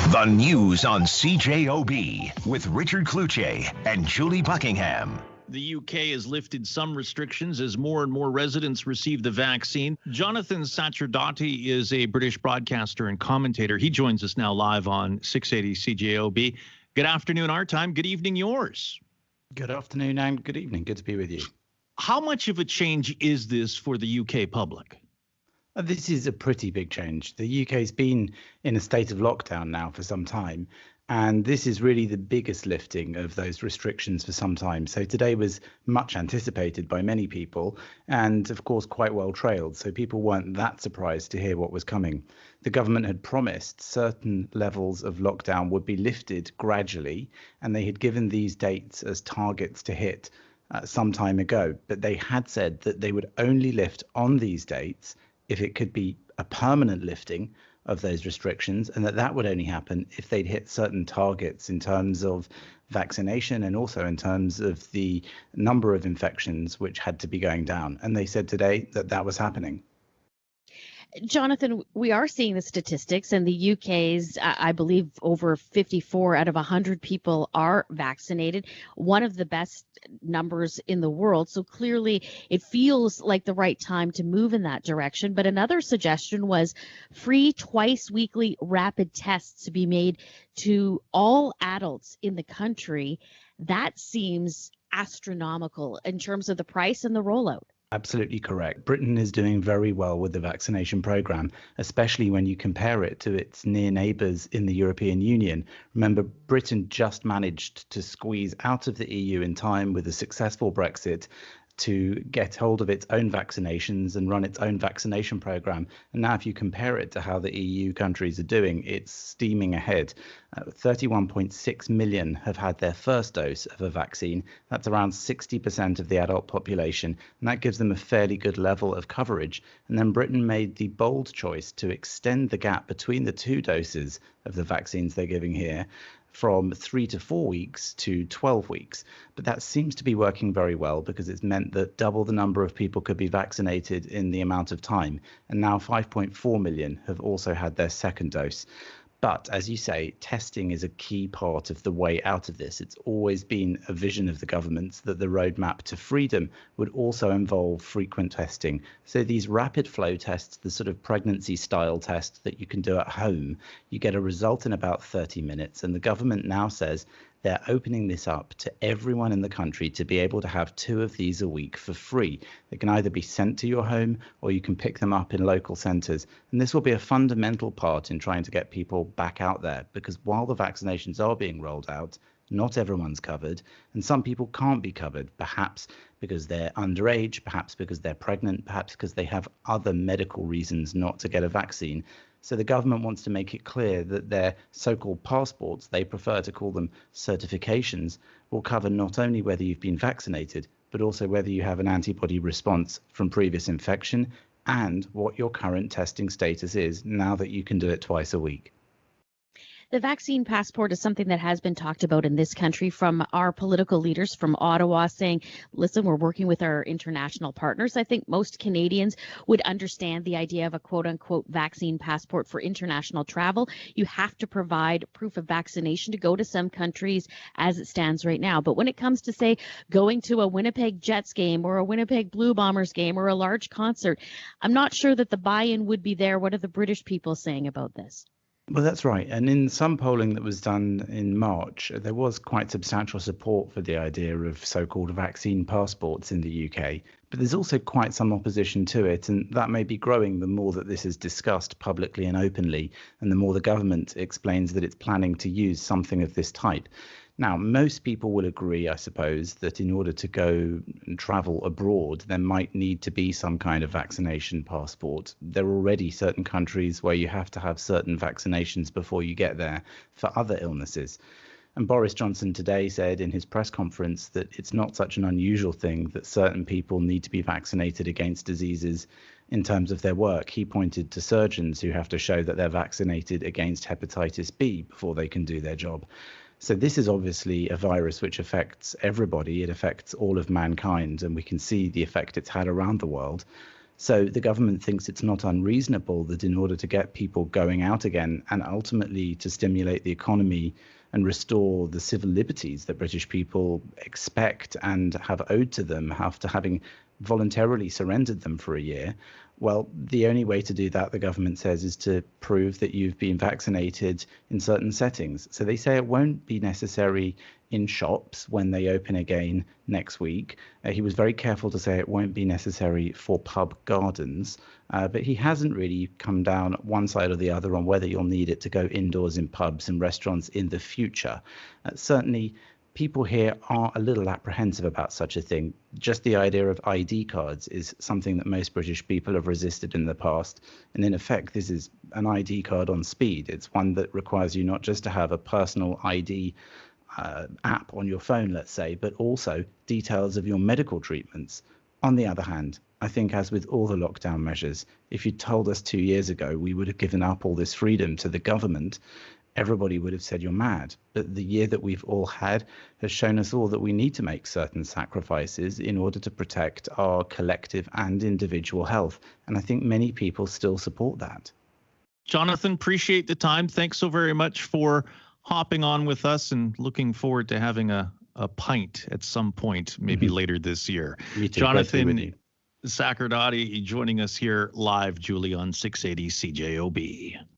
The news on CJOB with Richard Kluche and Julie Buckingham. The UK has lifted some restrictions as more and more residents receive the vaccine. Jonathan Sacerdoti is a British broadcaster and commentator. He joins us now live on 680 CJOB. Good afternoon, our time. Good evening, yours. Good afternoon and good evening. Good to be with you. How much of a change is this for the UK public? This is a pretty big change. The UK's been in a state of lockdown now for some time, and this is really the biggest lifting of those restrictions for some time. So today was much anticipated by many people and, of course, quite well trailed. So people weren't that surprised to hear what was coming. The government had promised certain levels of lockdown would be lifted gradually, and they had given these dates as targets to hit some time ago. But they had said that they would only lift on these dates if it could be a permanent lifting of those restrictions, and that would only happen if they'd hit certain targets in terms of vaccination and also in terms of the number of infections which had to be going down. And they said today that that was happening. Jonathan, we are seeing the statistics, and the UK's, I believe, over 54 out of 100 people are vaccinated, one of the best numbers in the world. So clearly it feels like the right time to move in that direction. But another suggestion was free twice weekly rapid tests to be made to all adults in the country. That seems astronomical in terms of the price and the rollout. Absolutely correct. Britain is doing very well with the vaccination programme, especially when you compare it to its near neighbours in the European Union. Remember, Britain just managed to squeeze out of the EU in time with a successful Brexit to get hold of its own vaccinations and run its own vaccination programme. And now if you compare it to how the EU countries are doing, it's steaming ahead. 31.6 million have had their first dose of a vaccine. That's around 60% of the adult population, and that gives them a fairly good level of coverage. And then Britain made the bold choice to extend the gap between the two doses of the vaccines they're giving here from 3 to 4 weeks to 12 weeks. But that seems to be working very well because it's meant that double the number of people could be vaccinated in the amount of time. And now 5.4 million have also had their second dose. But as you say, testing is a key part of the way out of this. It's always been a vision of the government that the roadmap to freedom would also involve frequent testing. So these rapid flow tests, the sort of pregnancy style test that you can do at home, you get a result in about 30 minutes. And the government now says they're opening this up to everyone in the country to be able to have 2 of these a week for free. They can either be sent to your home or you can pick them up in local centres. And this will be a fundamental part in trying to get people back out there, because while the vaccinations are being rolled out, not everyone's covered, and some people can't be covered, perhaps because they're underage, perhaps because they're pregnant, perhaps because they have other medical reasons not to get a vaccine. So the government wants to make it clear that their so-called passports, they prefer to call them certifications, will cover not only whether you've been vaccinated, but also whether you have an antibody response from previous infection and what your current testing status is now that you can do it twice a week. The vaccine passport is something that has been talked about in this country from our political leaders from Ottawa saying, listen, we're working with our international partners. I think most Canadians would understand the idea of a quote unquote vaccine passport for international travel. You have to provide proof of vaccination to go to some countries as it stands right now. But when it comes to, say, going to a Winnipeg Jets game or a Winnipeg Blue Bombers game or a large concert, I'm not sure that the buy-in would be there. What are the British people saying about this? Well, that's right. And in some polling that was done in March, there was quite substantial support for the idea of so-called vaccine passports in the UK. But there's also quite some opposition to it, and that may be growing the more that this is discussed publicly and openly, and the more the government explains that it's planning to use something of this type. Now, most people will agree, I suppose, that in order to go and travel abroad, there might need to be some kind of vaccination passport. There are already certain countries where you have to have certain vaccinations before you get there for other illnesses. And Boris Johnson today said in his press conference that it's not such an unusual thing that certain people need to be vaccinated against diseases in terms of their work. He pointed to surgeons who have to show that they're vaccinated against hepatitis B before they can do their job. So this is obviously a virus which affects everybody. It affects all of mankind, and we can see the effect it's had around the world. So the government thinks it's not unreasonable that in order to get people going out again and ultimately to stimulate the economy and restore the civil liberties that British people expect and have owed to them after having voluntarily surrendered them for a year, well, the only way to do that, the government says, is to prove that you've been vaccinated in certain settings. So they say it won't be necessary in shops when they open again next week. He was very careful to say it won't be necessary for pub gardens, but he hasn't really come down one side or the other on whether you'll need it to go indoors in pubs and restaurants in the future. Certainly, people here are a little apprehensive about such a thing. Just the idea of ID cards is something that most British people have resisted in the past. And in effect, this is an ID card on speed. It's one that requires you not just to have a personal ID app on your phone, let's say, but also details of your medical treatments. On the other hand, I think as with all the lockdown measures, if you told us 2 years ago we would have given up all this freedom to the government, everybody would have said you're mad. But the year that we've all had has shown us all that we need to make certain sacrifices in order to protect our collective and individual health. And I think many people still support that. Jonathan, appreciate the time. Thanks so very much for hopping on with us, and looking forward to having a pint at some point, maybe later this year. Jonathan Sacerdoti joining us here live, Julie, on 680 CJOB.